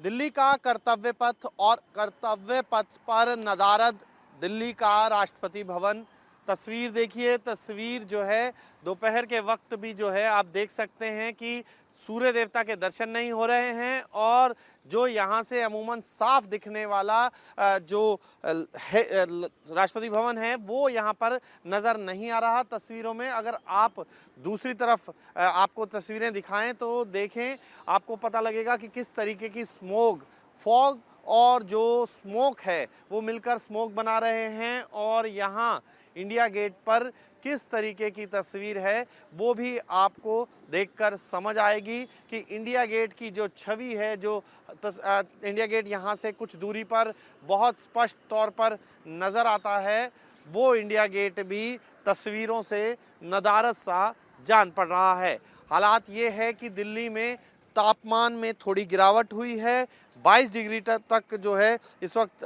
दिल्ली का कर्तव्य पथ और कर्तव्य पथ पर नदारद दिल्ली का राष्ट्रपति भवन। तस्वीर देखिए, तस्वीर जो है दोपहर के वक्त भी जो है आप देख सकते हैं कि सूर्य देवता के दर्शन नहीं हो रहे हैं और जो यहाँ से अमूमन साफ दिखने वाला जो राष्ट्रपति भवन है वो यहाँ पर नज़र नहीं आ रहा तस्वीरों में। अगर आप दूसरी तरफ आपको तस्वीरें दिखाएं तो देखें, आपको पता लगेगा कि किस तरीके की स्मोक, फॉग और जो स्मोक है वो मिलकर स्मोक बना रहे हैं। और यहाँ इंडिया गेट पर किस तरीके की तस्वीर है वो भी आपको देखकर समझ आएगी कि इंडिया गेट की जो छवि है, जो इंडिया गेट यहाँ से कुछ दूरी पर बहुत स्पष्ट तौर पर नज़र आता है, वो इंडिया गेट भी तस्वीरों से नदारद सा जान पड़ रहा है। हालात ये है कि दिल्ली में तापमान में थोड़ी गिरावट हुई है। 22 डिग्री तक जो है इस वक्त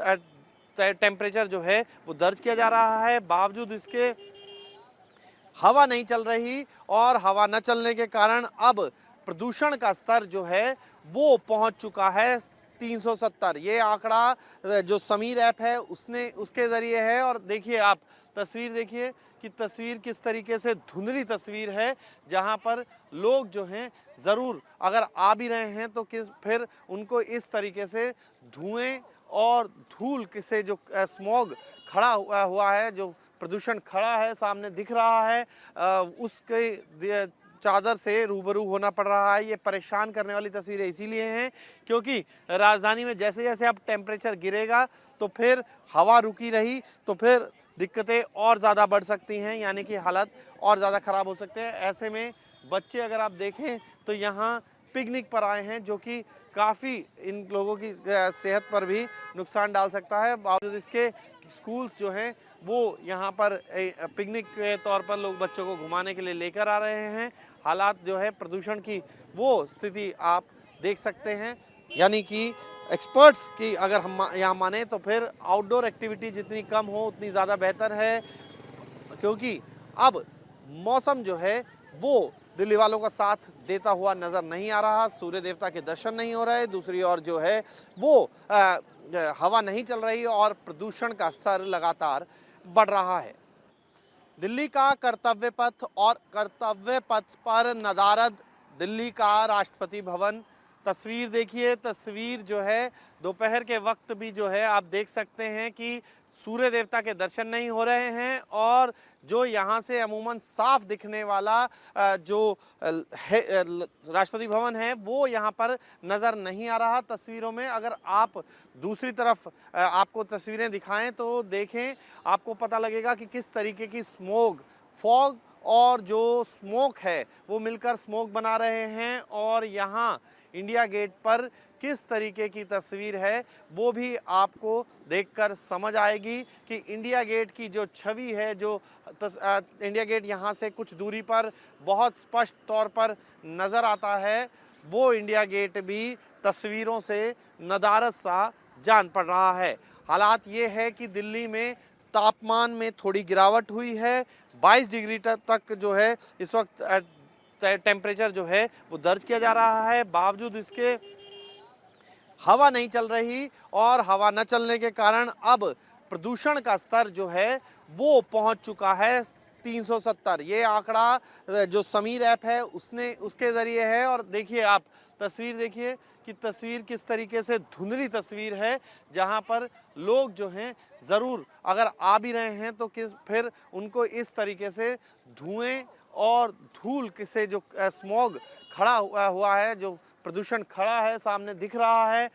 टेम्परेचर जो है वो दर्ज किया जा रहा है। बावजूद इसके हवा नहीं चल रही और हवा न चलने के कारण अब प्रदूषण का स्तर जो है वो पहुंच चुका है 370। ये आंकड़ा जो समीर ऐप है उसके ज़रिए है। और देखिए, आप तस्वीर देखिए कि तस्वीर किस तरीके से धुंधली तस्वीर है, जहां पर लोग जो हैं ज़रूर अगर आ भी रहे हैं तो फिर उनको इस तरीके से धुएं और धूल से जो स्मॉग खड़ा हुआ है, जो प्रदूषण खड़ा है सामने दिख रहा है, उसके चादर से रूबरू होना पड़ रहा है। ये परेशान करने वाली तस्वीरें इसीलिए हैं क्योंकि राजधानी में जैसे जैसे अब टेम्परेचर गिरेगा तो फिर हवा रुकी रही तो फिर दिक्कतें और ज़्यादा बढ़ सकती हैं, यानी कि हालत और ज़्यादा ख़राब हो सकते हैं। ऐसे में बच्चे अगर आप देखें तो यहाँ पिकनिक पर आए हैं, जो कि काफ़ी इन लोगों की सेहत पर भी नुकसान डाल सकता है। बावजूद इसके स्कूल्स जो हैं वो यहाँ पर पिकनिक के तौर पर लोग बच्चों को घुमाने के लिए लेकर आ रहे हैं। हालात जो है प्रदूषण की वो स्थिति आप देख सकते हैं, यानी कि एक्सपर्ट्स की अगर हम यहाँ माने तो फिर आउटडोर एक्टिविटी जितनी कम हो उतनी ज़्यादा बेहतर है, क्योंकि अब मौसम जो है वो दिल्ली वालों का साथ देता हुआ नज़र नहीं आ रहा। सूर्य देवता के दर्शन नहीं हो रहे, दूसरी ओर जो है वो हवा नहीं चल रही और प्रदूषण का स्तर लगातार बढ़ रहा है। दिल्ली का कर्तव्य पथ और कर्तव्य पथ पर नदारद दिल्ली का राष्ट्रपति भवन। तस्वीर देखिए, तस्वीर जो है दोपहर के वक्त भी जो है आप देख सकते हैं कि सूर्य देवता के दर्शन नहीं हो रहे हैं और जो यहाँ से अमूमन साफ दिखने वाला जो राष्ट्रपति भवन है वो यहाँ पर नज़र नहीं आ रहा तस्वीरों में। अगर आप दूसरी तरफ आपको तस्वीरें दिखाएं तो देखें, आपको पता लगेगा कि किस तरीके की स्मोक, फॉग और जो स्मोक है वो मिलकर स्मोक बना रहे हैं। और यहाँ इंडिया गेट पर किस तरीके की तस्वीर है वो भी आपको देखकर समझ आएगी कि इंडिया गेट की जो छवि है, जो इंडिया गेट यहाँ से कुछ दूरी पर बहुत स्पष्ट तौर पर नज़र आता है, वो इंडिया गेट भी तस्वीरों से नदारद सा जान पड़ रहा है। हालात ये है कि दिल्ली में तापमान में थोड़ी गिरावट हुई है। 22 डिग्री तक जो है इस वक्त टेम्परेचर जो है वो दर्ज किया जा रहा है। बावजूद इसके हवा नहीं चल रही और हवा न चलने के कारण अब प्रदूषण का स्तर जो है वो पहुंच चुका है 370। ये आंकड़ा जो समीर ऐप है उसके ज़रिए है। और देखिए, आप तस्वीर देखिए कि तस्वीर किस तरीके से धुंधली तस्वीर है, जहां पर लोग जो हैं ज़रूर अगर आ भी रहे हैं तो फिर उनको इस तरीके से धुएं और धूल से जो स्मॉग खड़ा हुआ है, जो प्रदूषण खड़ा है सामने दिख रहा है,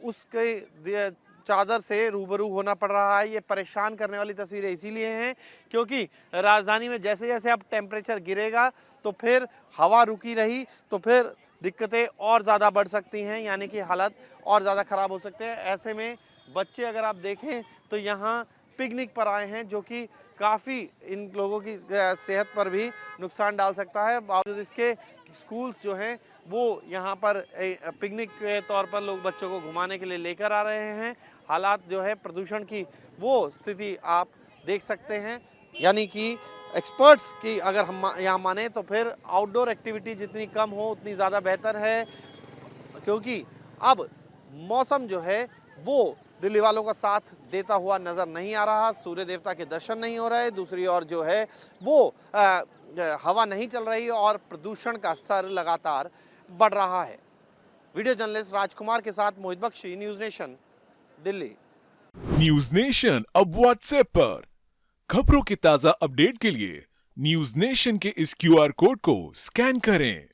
उसके चादर से रूबरू होना पड़ रहा है। ये परेशान करने वाली तस्वीरें इसीलिए हैं क्योंकि राजधानी में जैसे जैसे अब टेम्परेचर गिरेगा तो फिर हवा रुकी रही तो फिर दिक्कतें और ज़्यादा बढ़ सकती हैं, यानी कि हालत और ज़्यादा ख़राब हो सकते हैं। ऐसे में बच्चे अगर आप देखें तो यहाँ पिकनिक पर आए हैं, जो कि काफ़ी इन लोगों की सेहत पर भी नुकसान डाल सकता है। बावजूद इसके स्कूल्स जो हैं वो यहाँ पर पिकनिक के तौर पर लोग बच्चों को घुमाने के लिए लेकर आ रहे हैं। हालात जो है प्रदूषण की वो स्थिति आप देख सकते हैं, यानी कि एक्सपर्ट्स की अगर हम यहाँ माने तो फिर आउटडोर एक्टिविटी जितनी कम हो उतनी ज़्यादा बेहतर है, क्योंकि अब मौसम जो है वो दिल्ली वालों का साथ देता हुआ नजर नहीं आ रहा। सूर्य देवता के दर्शन नहीं हो रहे, दूसरी ओर जो है वो हवा नहीं चल रही और प्रदूषण का स्तर लगातार बढ़ रहा है। वीडियो जर्नलिस्ट राजकुमार के साथ Mohit Bakshi, News Nation, Delhi. News Nation अब व्हाट्सएप पर खबरों के ताजा अपडेट के लिए न्यूज नेशन के इस क्यूआर कोड को स्कैन करें